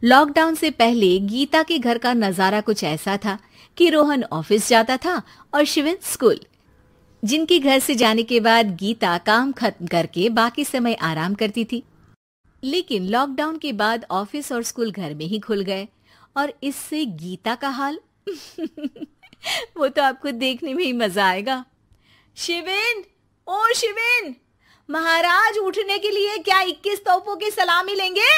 Lockdown से पहले गीता के घर का नजारा कुछ ऐसा था कि रोहन ऑफिस जाता था और शिविन स्कूल। जिनके घर से जाने के बाद गीता काम खत्म करके बाकी समय आराम करती थी। लेकिन लॉकडाउन के बाद ऑफिस और स्कूल घर में ही खुल गए और इससे गीता का हाल वो तो आपको देखने में ही मजा आएगा। शिविन, ओ शिविन, महाराज उठने के लिए क्या 21 तोपों की सलामी लेंगे?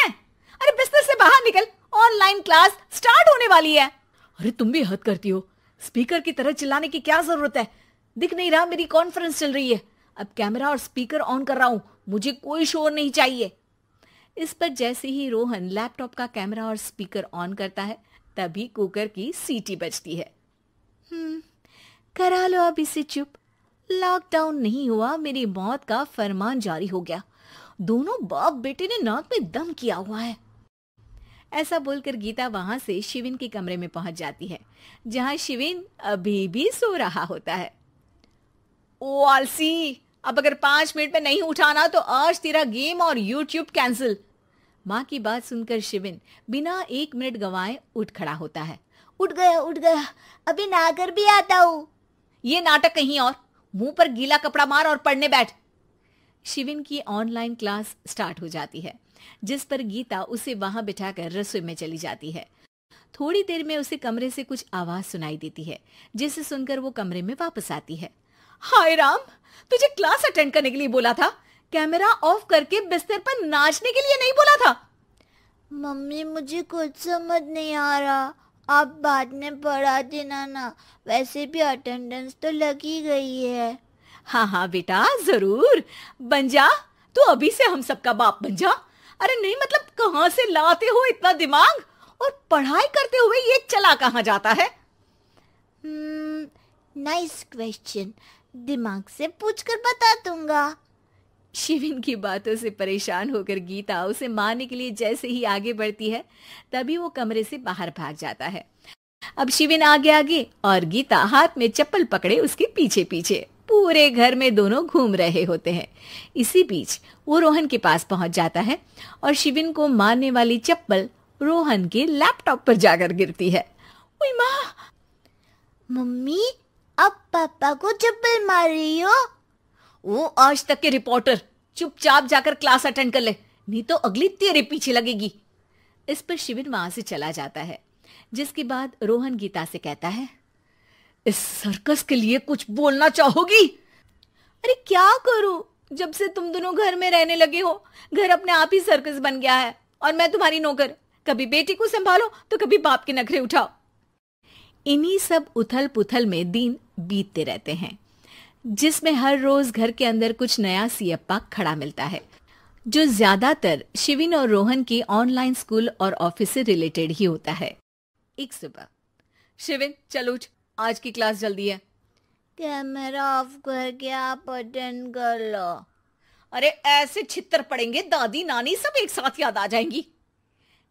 अरे बिस्तर से बाहर निकल, ऑनलाइन क्लास स्टार्ट होने वाली है। अरे तुम भी हद करती हो, स्पीकर की तरह चिल्लाने की क्या जरूरत है? दिख नहीं रहा मेरी कॉन्फ्रेंस चल रही है। अब कैमरा और स्पीकर ऑन कर रहा हूं, मुझे कोई शोर नहीं चाहिए। इस पर जैसे ही रोहन लैपटॉप का कैमरा और स्पीकर ऑन करता है तभी कुकर की सीटी बजती है। करा लो अब इसे चुप। लॉकडाउन नहीं हुआ, मेरी मौत का फरमान जारी हो गया। दोनों बाप बेटे ने नाक में दम किया हुआ है। ऐसा बोलकर गीता वहां से शिविन के कमरे में पहुंच जाती है, जहां शिविन अभी भी सो रहा होता है। ओ आलसी, अब अगर 5 मिनट में नहीं उठाना तो आज तेरा गेम और यूट्यूब कैंसिल। माँ की बात सुनकर शिविन बिना 1 मिनट गंवाए उठ खड़ा होता है। उठ गया, अभी नहाकर भी आता हूँ। ये नाटक कहीं और, मुंह पर गीला कपड़ा मार और पढ़ने बैठ। शिविन की ऑनलाइन क्लास स्टार्ट हो जाती है, जिस पर गीता उसे वहां बिठाकर रसोई में चली जाती है। थोड़ी देर में उसे कमरे से कुछ आवाज सुनाई देती है, जिसे सुनकर वो कमरे में वापस आती है। हाय राम, तुझे क्लास अटेंड करने के लिए बोला था, कैमरा ऑफ करके बिस्तर पर नाचने के लिए नहीं बोला था। मम्मी मुझे कुछ समझ नहीं आ रहा, आप बाद में पढ़ा देना ना, वैसे भी अटेंडेंस तो लगी गई है। हाँ बेटा, जरूर बन जा, तू अभी से हम सबका बाप बन जा। अरे नहीं मतलब कहाँ से लाते हो इतना दिमाग, और पढ़ाई करते हुए ये चला कहाँ जाता है? नाइस क्वेश्चन, दिमाग से पूछकर बता दूंगा। शिविन की बातों से परेशान होकर गीता उसे मारने के लिए जैसे ही आगे बढ़ती है तभी वो कमरे से बाहर भाग जाता है। अब शिविन आगे और गीता हाथ में चप्पल पकड़े उसके पीछे पीछे पूरे घर में दोनों घूम रहे होते हैं। इसी बीच वो रोहन के पास पहुंच जाता है और शिविन को मारने वाली चप्पल रोहन के लैपटॉप पर जाकर गिरती है। ओए माँ! मम्मी, अब पापा को चप्पल मार रही हो? वो आज तक के रिपोर्टर, चुपचाप जाकर क्लास अटेंड कर ले, नहीं तो अगली तेरे पीछे लगेगी। इस पर शिविन वहां से चला जाता है, जिसके बाद रोहन गीता से कहता है, इस सर्कस के लिए कुछ बोलना चाहोगी? अरे क्या करूं, जब से तुम दोनों घर में रहने लगे हो, घर अपने आप ही सर्कस बन गया है और मैं तुम्हारी नौकर। कभी बेटी को संभालो तो कभी बाप के नखरे उठाओ। इन्हीं सब उथल पुथल में दिन बीतते रहते हैं, जिसमें हर रोज घर के अंदर कुछ नया सियप्पा खड़ा मिलता है, जो ज्यादातर शिविन और रोहन की ऑनलाइन स्कूल और ऑफिस से रिलेटेड ही होता है। एक सुबह, शिविन चल उठ, आज की क्लास जल्दी है। कैमरा ऑफ करके आप अटेंड कर लो। अरे ऐसे छित्तर पड़ेंगे, दादी नानी सब एक साथ याद आ जाएंगी।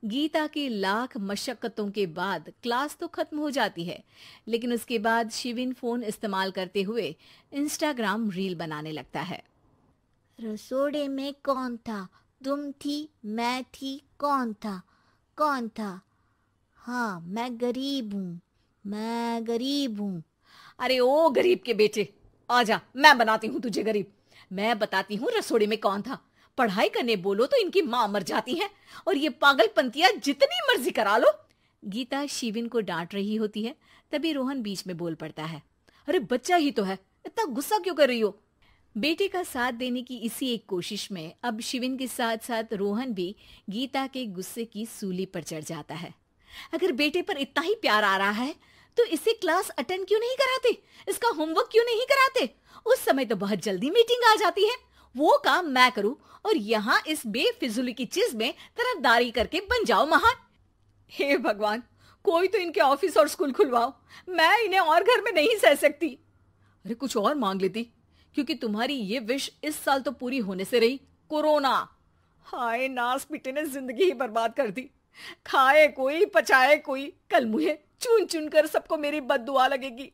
गीता की लाख मशक्कतों के बाद क्लास तो खत्म हो जाती है, लेकिन उसके बाद शिविन फोन इस्तेमाल करते हुए इंस्टाग्राम रील बनाने लगता है। रसोड़े में कौन था? तुम थी, मैं थी, कौन था? कौन था? हाँ, मैं गरीब हूँ। अरे ओ गरीब के बेटे, आजा, मैं बनाती हूँ तुझे गरीब। मैं बताती हूँ रसोड़े में कौन था। पढ़ाई करने बोलो तो इनकी माँ मर जाती है, और ये पागलपंतियां जितनी मर्जी करा लो। गीता शिविन को डांट रही होती है, तभी रोहन बीच में बोल पड़ता है। अरे बच्चा ही तो है, इतना गुस्सा क्यों कर रही हो? बेटे का साथ देने की इसी एक कोशिश में अब शिविन के साथ साथ रोहन भी गीता के गुस्से की सूली पर चढ़ जाता है। अगर बेटे पर इतना ही प्यार आ रहा है तो इसे क्लास अटेंड क्यों नहीं कराते, इसका होमवर्क क्यों नहीं कराते? उस समय तो बहुत जल्दी मीटिंग आ जाती है, वो काम मैं करूं और यहाँ इस बेफिजुली की चीज में तरफदारी करके बन जाओ महान। हे भगवान, कोई तो इनके ऑफिस और स्कूल खुलवाओ, मैं इन्हें और घर में नहीं सह सकती। अरे कुछ और मांग लेती, क्योंकि तुम्हारी ये विश इस साल तो पूरी होने से रही, कोरोना। हाय नास पिटे ने जिंदगी ही बर्बाद कर दी। खाए कोई पचाए कोई, कल मुझे चुन चुन कर सबको मेरी बद्दुआ लगेगी।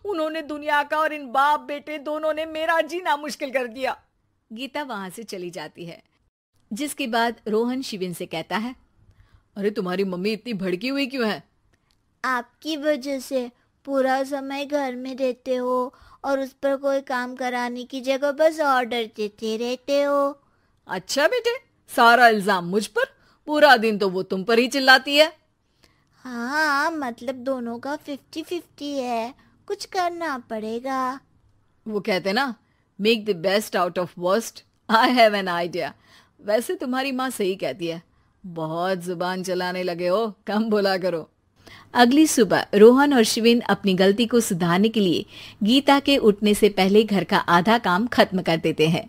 उन्होंने दुनिया का और इन बाप बेटे दोनों ने मेरा जीना मुश्किल कर दिया। गीता वहां से चली जाती है, जिसके बाद रोहन शिविन से कहता है, अरे तुम्हारी मम्मी इतनी भड़की हुई क्यों है? आपकी वजह से पूरा समय घर में रहते हो और उस पर कोई काम कराने की जगह बस ऑर्डर देते रहते हो। अच्छा बेटे, सारा इल्जाम मुझ पर? पूरा दिन तो वो तुम पर ही चिल्लाती है। हाँ, मतलब दोनों का 50-50 है, कुछ करना पड़ेगा। वो कहते ना, make the best out of worst. I have an idea. वैसे तुम्हारी माँ सही कहती है, बहुत जुबान चलाने लगे हो, कम बोला करो। अगली सुबह रोहन और शिविन अपनी गलती को सुधारने के लिए गीता के उठने से पहले घर का आधा काम खत्म कर देते हैं,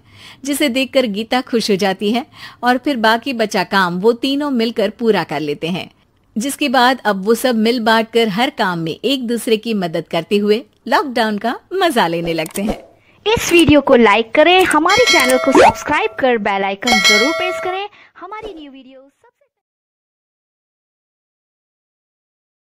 जिसे देखकर गीता खुश हो जाती है और फिर बाकी बचा काम वो तीनों मिलकर पूरा कर लेते हैं। जिसके बाद अब वो सब मिल बांट कर हर काम में एक दूसरे की मदद करते हुए लॉकडाउन का मजा लेने लगते हैं। इस वीडियो को लाइक करें, हमारे चैनल को सब्सक्राइब कर बेल आइकन जरूर प्रेस करें हमारी न्यू वीडियोस